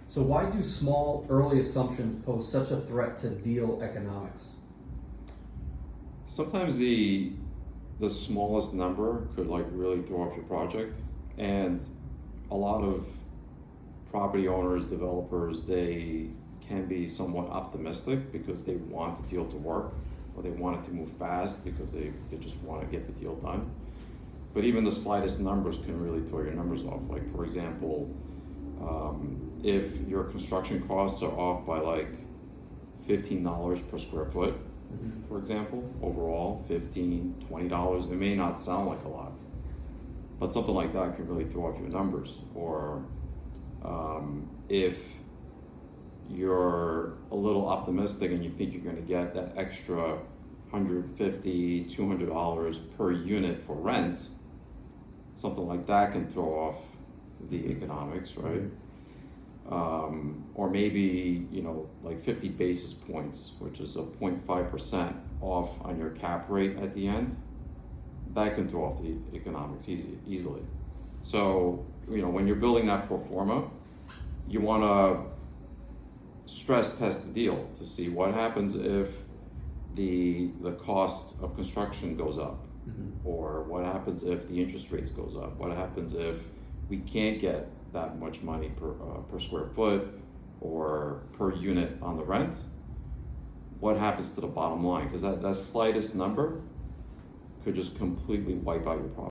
So why do small early assumptions pose such a threat to deal economics? Sometimes the smallest number could like really throw off your project, and a lot of property owners, developers, they can be somewhat optimistic because they want the deal to work, or they want it to move fast because they just want to get the deal done. But even the slightest numbers can really throw your numbers off. Like, for example, if your construction costs are off by like $15 per square foot, for example, overall, $15, $20, it may not sound like a lot, but something like that can really throw off your numbers. Or if you're a little optimistic and you think you're going to get that extra $150, $200 per unit for rent, something like that can throw off the economics, right? Or maybe, like 50 basis points, which is a 0.5% off on your cap rate at the end, that can throw off the economics easily. So, when you're building that pro forma, you want to stress test the deal to see what happens if the cost of construction goes up, or what happens if the interest rates goes up, what happens if we can't get that much money per square foot or per unit on the rent. What happens to the bottom line? Because that slightest number could just completely wipe out your profit.